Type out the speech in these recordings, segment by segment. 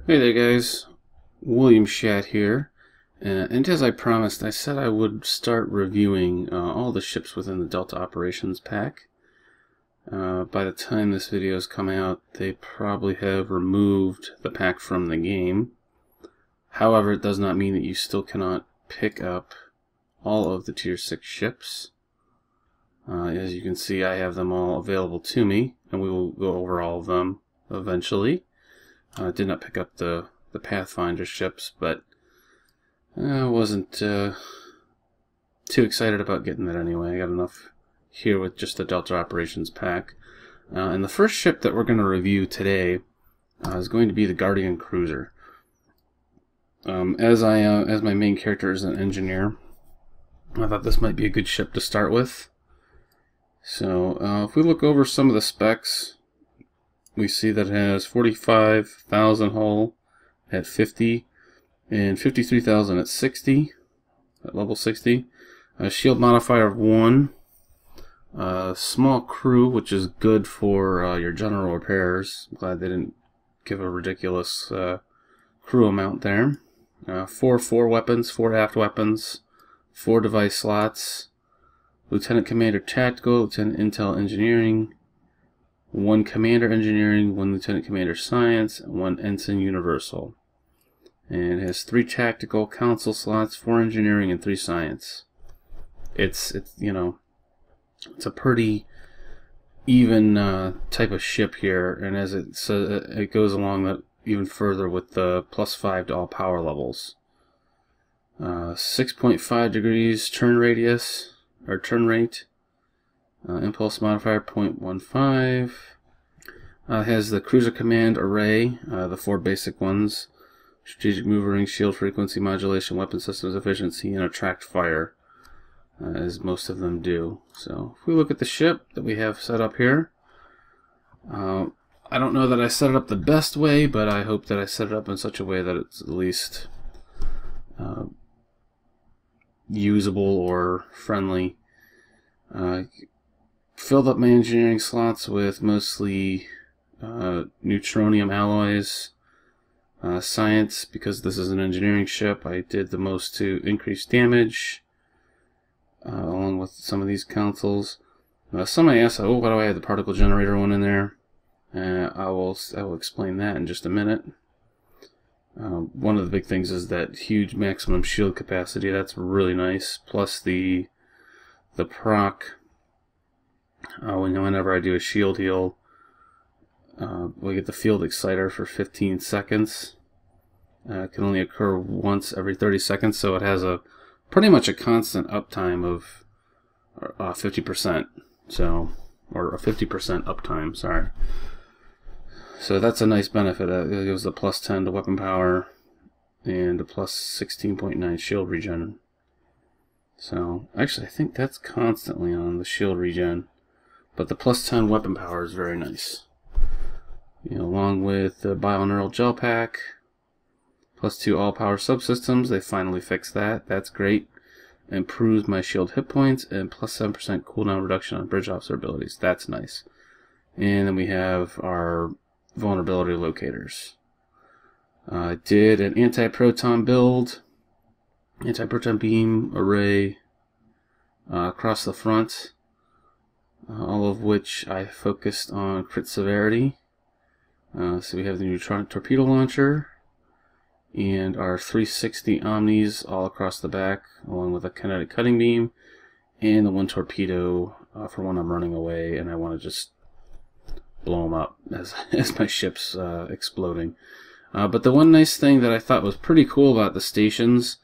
Hey there guys, Willaimshat here, and as I promised, I said I would start reviewing all the ships within the Delta Operations pack. By the time this video has come out, they probably have removed the pack from the game. However, it does not mean that you still cannot pick up all of the Tier 6 ships. As you can see, I have them all available to me, and we will go over all of them eventually. Did not pick up the Pathfinder ships, but I wasn't too excited about getting that anyway. I got enough here with just the Delta Operations pack. And the first ship that we're going to review today is going to be the Guardian Cruiser. As my main character is an engineer, I thought this might be a good ship to start with. So if we look over some of the specs, we see that it has 45,000 hull at 50 and 53,000 at 60, at level 60. A shield modifier of 1. Small crew, which is good for your general repairs. I'm glad they didn't give a ridiculous crew amount there. 4 weapons, 4 aft weapons, 4 device slots. Lieutenant Commander Tactical, Lieutenant Intel Engineering, 1 Commander Engineering, 1 Lieutenant Commander Science, and 1 Ensign Universal. And it has 3 Tactical Council slots, 4 Engineering, and 3 Science. It's a pretty even type of ship here, and as it goes along that even further with the +5 to all power levels. 6.5 degrees turn radius or turn rate. Impulse modifier 0.15. Has the cruiser command array, the 4 basic ones: strategic maneuvering, shield frequency modulation, weapon systems efficiency, and attract fire, as most of them do. So if we look at the ship that we have set up here, I don't know that I set it up the best way, but I hope that I set it up in such a way that it's at least usable or friendly. Filled up my engineering slots with mostly neutronium alloys. Science, because this is an engineering ship, I did the most to increase damage, along with some of these consoles. Some may ask, oh, why do I have the particle generator one in there? I will explain that in just a minute. One of the big things is that huge maximum shield capacity. That's really nice. Plus the proc. Whenever I do a shield heal, we get the field exciter for 15 seconds. It can only occur once every 30 seconds, so it has pretty much a constant uptime of 50%. So, or a 50% uptime. Sorry. So that's a nice benefit. It gives a +10 to weapon power and a +16.9 shield regen. So actually, I think that's constantly on the shield regen. But the +10 weapon power is very nice. Along with the binaural gel pack, +2 all power subsystems. They finally fixed that. That's great. Improves my shield hit points, and +7% cooldown reduction on bridge officer abilities. That's nice. And then we have our vulnerability locators. I did an anti-proton build, anti-proton beam array across the front. All of which I focused on crit severity. So we have the neutronic torpedo launcher and our 360 omnis all across the back, along with a kinetic cutting beam and the 1 torpedo for when I'm running away and I want to just blow them up as my ship's exploding. But the one nice thing that I thought was pretty cool about the stations,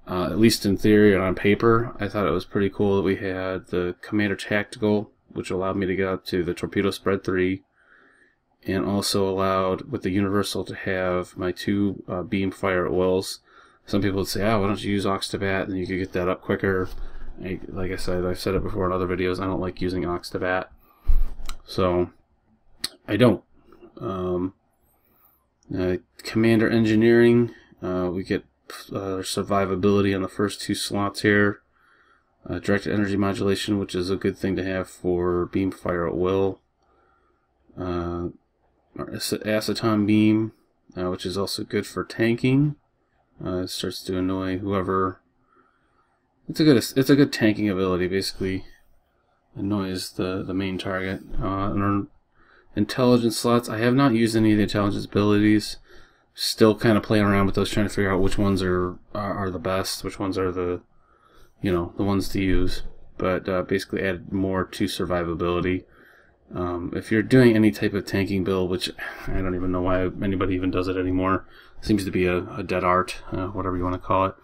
at least in theory and on paper, I thought it was pretty cool that we had the Commander Tactical, which allowed me to get up to the Torpedo Spread 3, and also allowed with the Universal to have my 2 beam fire at wills. Some people would say, oh, why don't you use Oxtabat, and you could get that up quicker. Like I said, I've said it before in other videos, I don't like using Oxtabat. So, I don't. Commander Engineering, we get survivability on the first 2 slots here. Directed energy modulation, which is a good thing to have for beam fire at will. Aceton beam, which is also good for tanking. It starts to annoy whoever. It's a good tanking ability. Basically, annoys the main target. Intelligence slots. I have not used any of the intelligence abilities. Still kind of playing around with those, trying to figure out which ones are the best, which ones are the the ones to use. But basically, add more to survivability. If you're doing any type of tanking build, which I don't even know why anybody even does it anymore, seems to be a dead art, whatever you want to call it.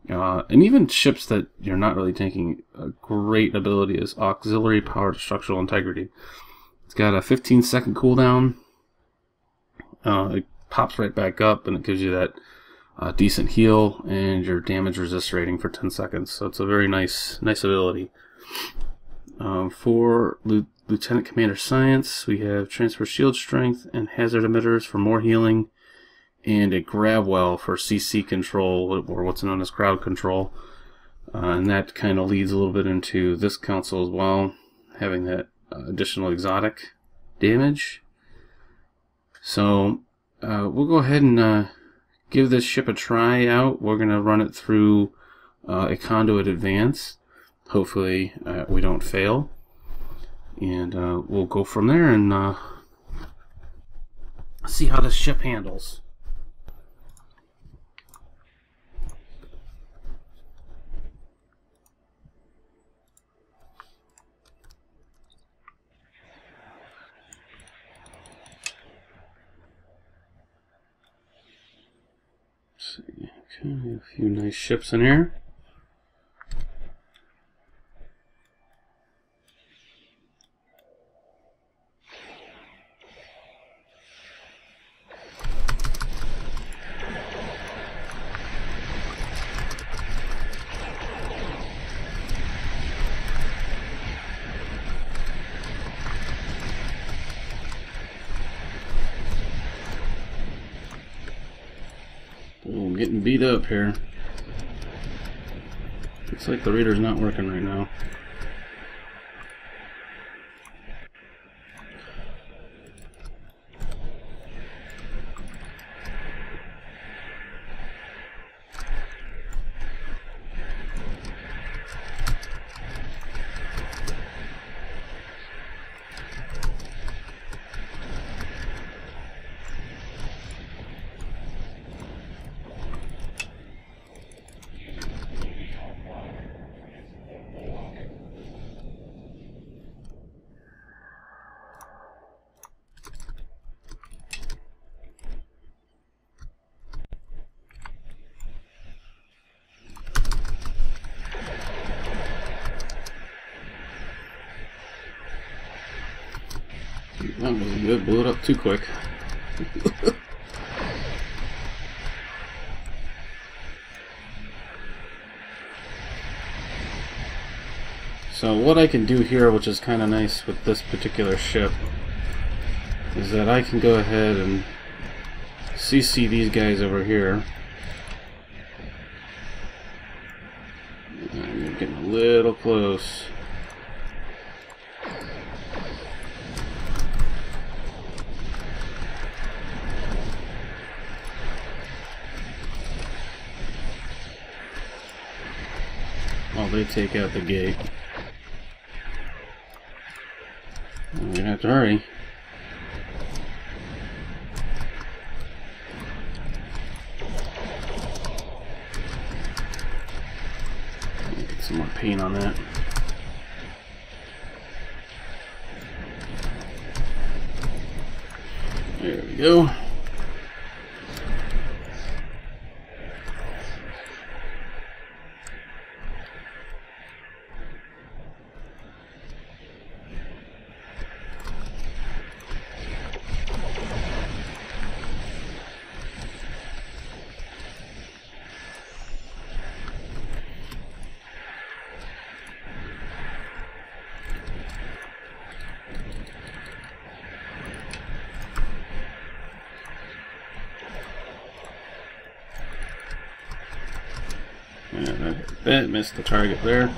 And even ships that you're not really tanking, a great ability is auxiliary power to structural integrity. It's got a 15-second cooldown. It pops right back up, and it gives you that decent heal and your damage resist rating for 10 seconds. So it's a very nice ability. For Lieutenant Commander Science, we have transfer shield strength and hazard emitters for more healing, and a grab well for CC control, or what's known as crowd control. And that kind of leads a little bit into this console as well, having that additional exotic damage. So we'll go ahead and give this ship a try out. We're going to run it through a Conduit Advanced. Hopefully we don't fail. And we'll go from there and see how this ship handles. See, okay, a few nice ships in here. Oh, I'm getting beat up here. Looks like the reader's not working right now. That wasn't good. Blew it up too quick. So what I can do here, which is kind of nice with this particular ship, is that I can go ahead and CC these guys over here. You're getting a little close. While they take out the gate. We're gonna have to hurry. Get some more paint on that. There we go. Yeah, that missed the target there.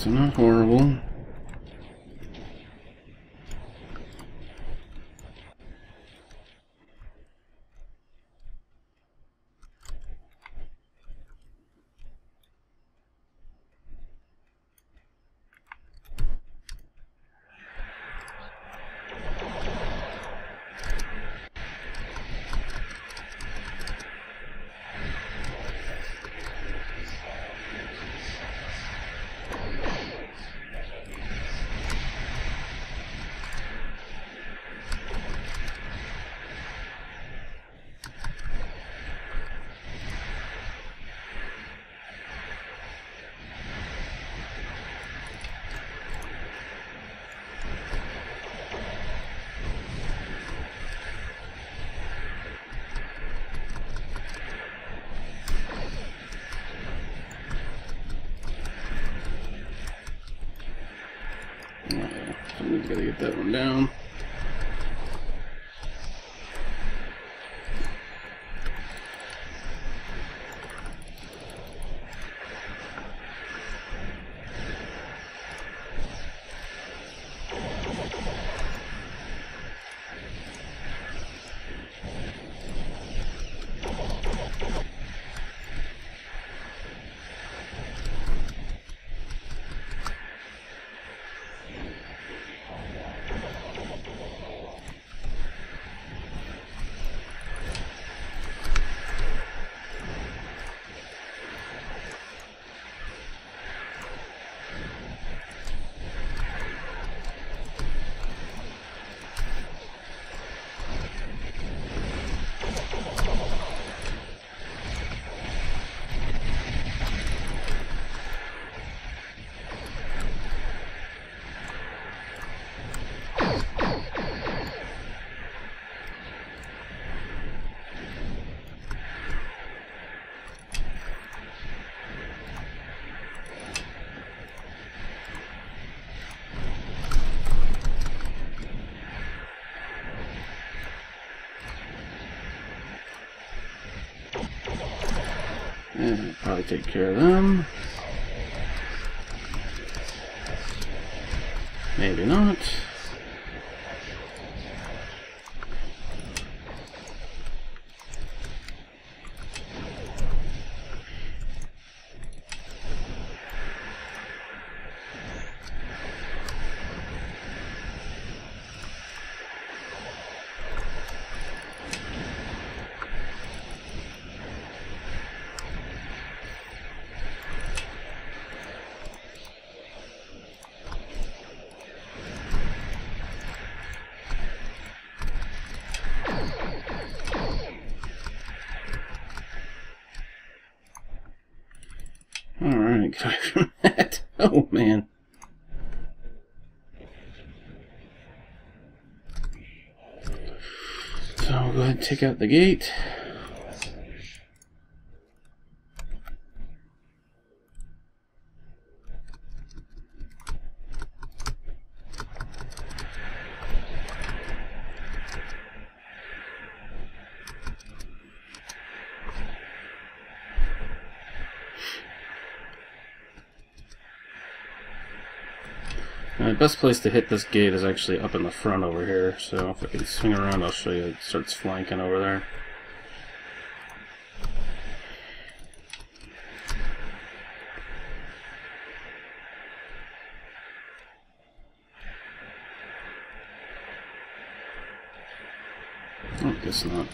So not horrible. Somebody's got to get that one down. And probably take care of them. Maybe not. Alright, get away from that. Oh, man. So I'll go ahead and take out the gate. The best place to hit this gate is actually up in the front over here, so if I can swing around I'll show you it starts flanking over there. Oh, guess not.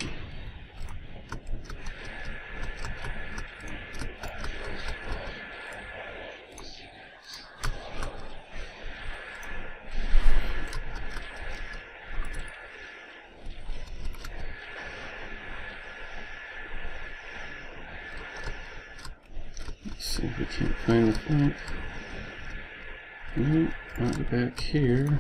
See if we can't find the flank. Nope, not back here.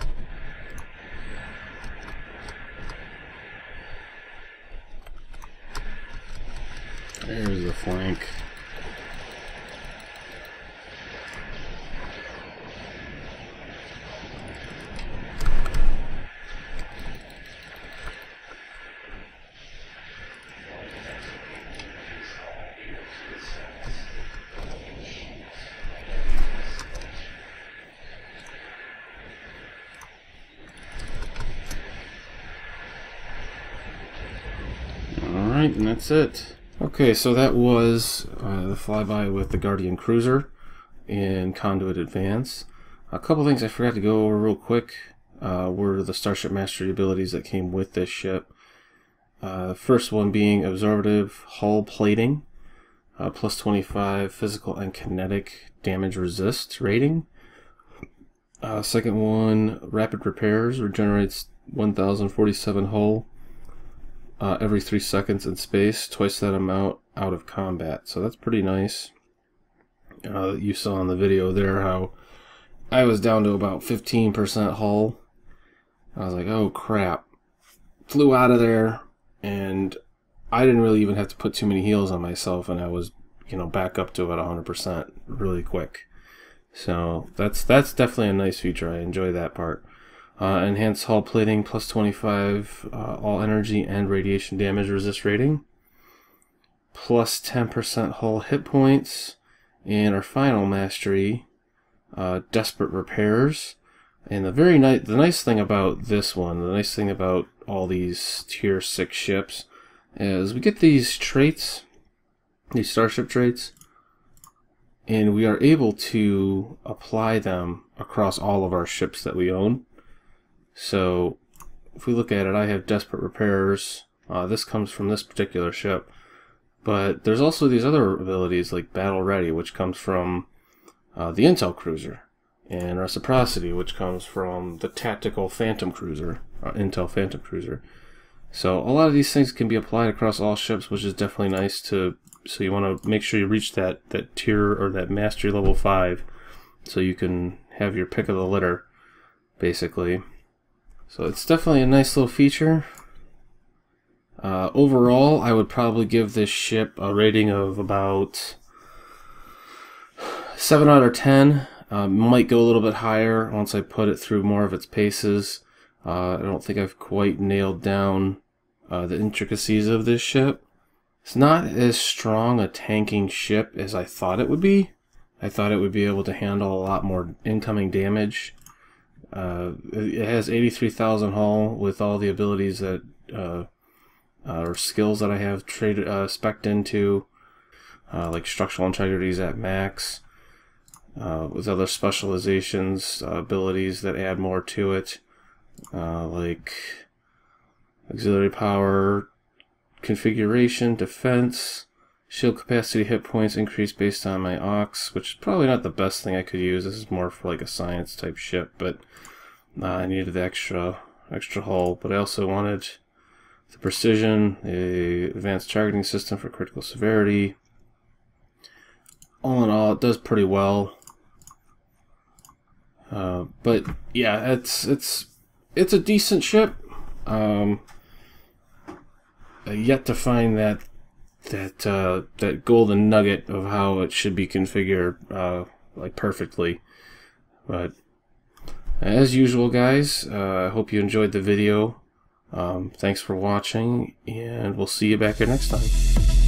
There's the flank. point, and that's it. Okay, so that was the flyby with the Guardian Cruiser in Conduit Advanced. A couple things I forgot to go over real quick were the Starship Mastery abilities that came with this ship. First one being Absorptive Hull Plating, plus 25 physical and kinetic damage resist rating. Second one, Rapid Repairs, regenerates 1047 hull every 3 seconds in space, twice that amount out of combat. So that's pretty nice. You saw in the video there how I was down to about 15% hull. I was like, oh crap. Flew out of there, and I didn't really even have to put too many heals on myself, and I was, back up to about 100% really quick. So that's definitely a nice feature. I enjoy that part. Enhanced hull plating, plus 25 all energy and radiation damage resist rating, plus 10% hull hit points, and our final mastery, Desperate Repairs. And the nice thing about this one, the nice thing about all these tier 6 ships, is we get these traits, these Starship traits, and we are able to apply them across all of our ships that we own. So if we look at it, I have Desperate Repairs. This comes from this particular ship. But there's also these other abilities like Battle Ready, which comes from the Intel Cruiser, and Reciprocity, which comes from the Tactical Phantom Cruiser, Intel Phantom Cruiser. So a lot of these things can be applied across all ships, which is definitely nice to. So you want to make sure you reach that tier or that mastery level 5, so you can have your pick of the litter, basically. So it's definitely a nice little feature. Overall, I would probably give this ship a rating of about 7 out of 10. Might go a little bit higher once I put it through more of its paces. I don't think I've quite nailed down the intricacies of this ship. It's not as strong a tanking ship as I thought it would be. I thought it would be able to handle a lot more incoming damage. It has 83,000 hull with all the abilities that or skills that I have spec'd into, like structural integrities at max, with other specializations, abilities that add more to it, like auxiliary power, configuration, defense, shield capacity, hit points increase based on my aux, which is probably not the best thing I could use. This is more for like a science type ship, but I needed the extra hull. But I also wanted the precision, the advanced targeting system for critical severity. All in all, it does pretty well. But yeah, it's a decent ship. Yet to find that golden nugget of how it should be configured like perfectly. But as usual, guys, I hope you enjoyed the video. Thanks for watching, and we'll see you back here next time.